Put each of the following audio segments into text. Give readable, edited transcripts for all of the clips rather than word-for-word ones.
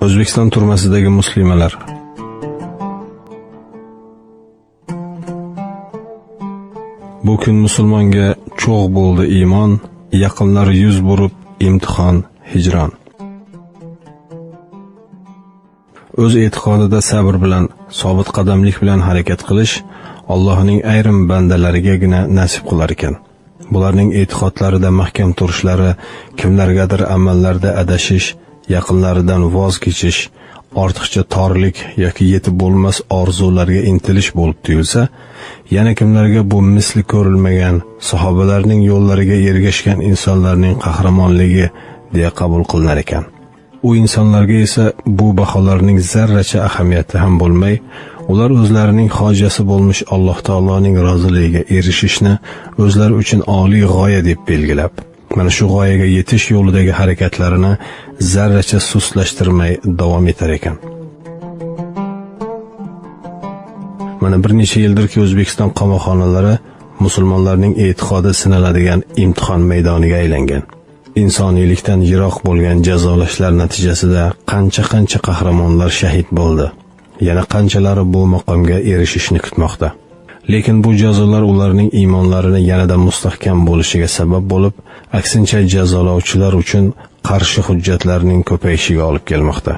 O'zbekiston turmasidagi muslimalar. Bu kun musulmonga cho'g' bo'ldi iymon, yaqinlar yuz burib imtihon, hijron. O'z e'tiqodida sabr bilan, sobit qadamlik bilan harakat qilish Allohning ayrim bandalarigagina nasib qilar ekan. Bularning e'tiqodlarida mahkam turishlari, kimlargadir amallarda adashish, yaqinlaridan voz kechish, ortiqcha torlik yoki yetib bo'lmas orzularga intilish bo'lib tuyulsa, yana kimlarga bu misli ko'rilmagan sahobalarning yo'llariga ergashgan insonlarning qahramonligi deya qabul qilinar ekan. U insonlarga esa bu baholarning zarracha ahamiyati ham bo'lmay, ular o'zlarining hojasi bo'lmish Alloh taoloning roziligiga erishishni o'zlari uchun oliy g'oya deb belgilab, mana shu g'oyaga yetish yo'lidagi harakatlarini zarracha sustlashtirmay davom etar ekan. Mana bir necha yildirki O'zbekiston qamoqxonalari musulmonlarning e'tiqodi sinaladigan imtihon maydoniga aylangan. Insoniylikdan yiroq bo'lgan jazolashlar natijasida qancha qahramonlar shahid bo'ldi. Yana qanchalari bu maqomga erishishni kutmoqda. Lekin bu jazolar ularning iymonlarini yanada mustahkam bo'lishiga sabab bo'lib, aksincha jazolovchilar uchun qarshi hujjatlarning ko'payishiga olib kelmoqda.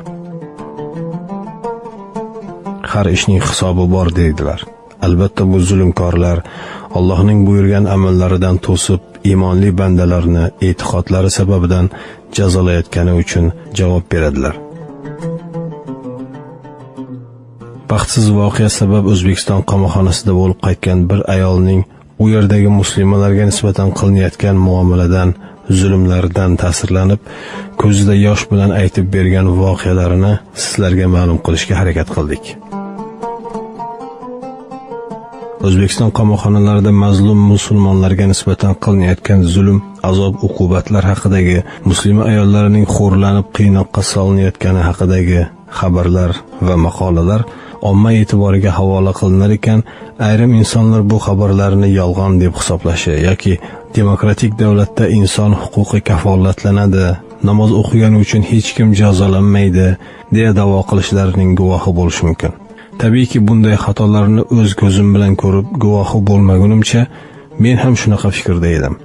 Har ishning hisobi bor deydilar. Albatta bu zulmkorlar Allohning buyurgan amallaridan to'sib, iymonli bandalarni e'tiqodlari sababidan jazolayotgani uchun javob beradilar. Baxtsiz voqea sabab O'zbekiston qamoqxonasida bo'lib qaytgan bir ayolning u yerdagi muslimalarga nisbatan qilinayotgan muomaladan, zulmlardan ta'sirlanib, ko'zida yosh bilan aytib bergan voqealarini sizlarga ma'lum qilishga harakat qildik. O'zbekiston qamoqxonalarida mazlum musulmonlarga nisbatan qilinayotgan zulm, azob, uqubatlar haqidagi, muslima ayollarining xo'rlanib qiynoqqa solinayotgani haqidagi xabarlar va maqolalar omma e'tiboriga havola qilinar ekan, ayrim insonlar bu xabarlarni yolg'on deb hisoblashi yoki demokratik davlatda inson huquqi kafolatlanadi, namoz o'qigani uchun hech kim jazolanmaydi deya da'vo qilishlarining guvohi bo'lish mumkin. Tabiiyki bunday xatolarni o'z ko'zim bilan ko'rib guvohi bo'lmagunimcha men ham shunaqa fikrda edim.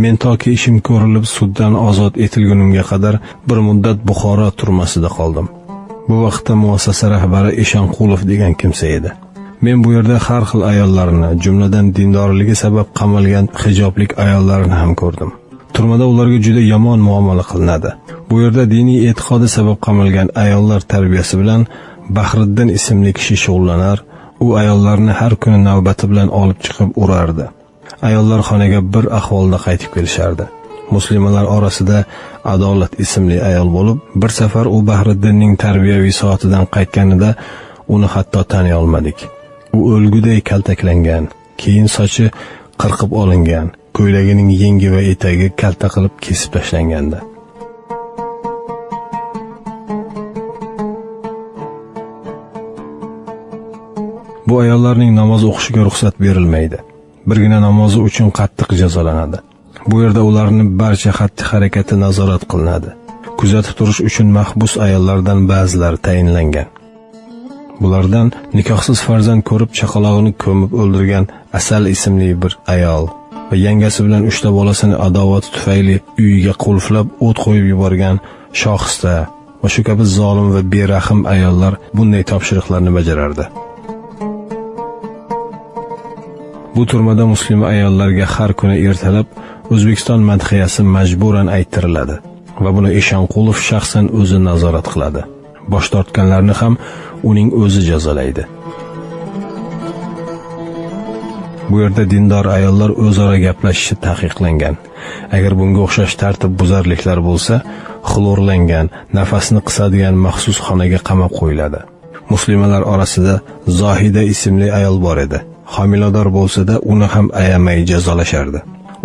Men toki ishim ko'rilib suddan ozod etilgunimga qadar bir muddat Buxoro turmasida qoldim. Bu vaqtda muassasa rahbari Eshonqulov degan kimsa edi. Men bu yerda har xil ayollarni, jumladan dindorligi sabab qamalgan hijoblik ayollarni ham ko'rdim. Turmada ularga juda yomon muomala qilinadi. Bu yerda diniy e'tiqodi sabab qamalgan ayollar tarbiyasi bilan Bahriddin ismli kishi shug'ullanar, u ayollarni har kuni navbati bilan olib chiqib urardi. Ayollar xonaga bir ahvolda qaytib kelishardi. Muslimalar orasida Adolat ismli ayol bo'lib, bir safar u Bahriddinning tarbiyaviy soatidan qaytganida uni hatto taniy olmadik. U o'lguday kaltaklangan, keyin sochi qirqib olingan, ko'ylagining yengi va etagi kalta qilib kesib tashlangandi. Bu ayollarning namoz o'qishiga ruxsat berilmaydi. Birgina namozi uchun qattiq jazolanadi. Bu yerda ularning barcha xatti-harakati nazorat qilinadi. Kuzatib turish uchun mahbus ayollardan ba'zilari tayinlangan. Bulardan nikohsiz farzand ko'rib chaqalog'ini ko'mib o'ldirgan Asal ismli bir ayol va yangasi bilan 3 ta bolasini adovat tufayli uyiga qulflab o't qo'yib yuborgan Shohista va shu kabi zolim va berahim ayollar bunday topshiriqlarni bajarardi. Bu turmada muslima ayollarga har kuni ertalab O'zbekiston madhiyasi majburan aytiriladi va buni Eshonqulov shaxsan o'zi nazorat qiladi. Bosh tortganlarni ham uning o'zi jazolaydi. Bu yerda dindor ayollar o'zaro gaplashishi taqiqlangan. Agar bunga o'xshash tartib buzarliklar bo'lsa, xlorlangan, nafasni qisadigan maxsus xonaga qamab qo'yiladi. Muslimalar orasida Zohida ismli ayol bor edi. Homilador bo'lsa-da, uni ham ayamay jazolashardi.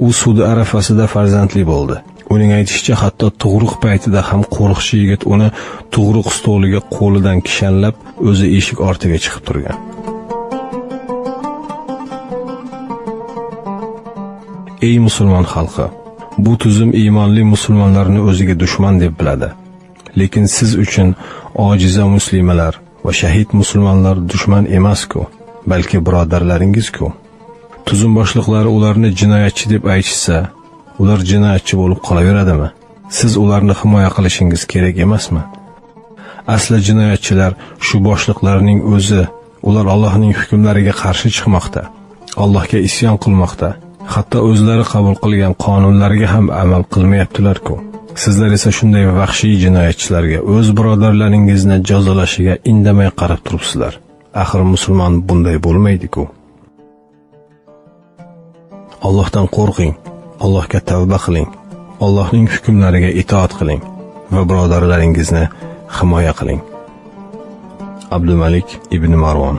U sud arafasida farzandli bo'ldi. Uning aytishicha, hatto tug'ruq paytida ham qo'riqchi yigit uni tug'ruq stoliga qo'lidan kishanlab, o'zi eshik ortiga chiqib turgan. Ey musulmon xalqi, Bu tuzum iymonli musulmonlarni o'ziga dushman deb biladi. Lekin siz uchun ojiza muslimalar va shahid musulmonlar dushman emas-ku, balki birodarlaringiz-ku. Tuzum boshliqlari ularni jinoyatchi deb aytishsa, ular jinoyatchi bo'lib qolaveradimi? Siz ularni himoya qilishingiz kerak emasmi? Asli jinoyatchilar shu boshliqlarning o'zi. Ular Allohning hukmlariga qarshi chiqmoqda, Allohga isyon qilmoqda, hatto o'zlari qabul qilgan qonunlarga ham amal qilmayaptilar-ku. Sizlar esa shunday vahshiy jinoyatchilarga o'z birodarlaringizni jazolashiga indamay qarab turibsizlar. Axir musulmon bunday bo'lmaydi-ku. Allohdan qo'rqing, Allohga tavba qiling, Allohning hukmlariga itoat qiling va birodarlaringizni himoya qiling. Abdumalik ibn Marvon.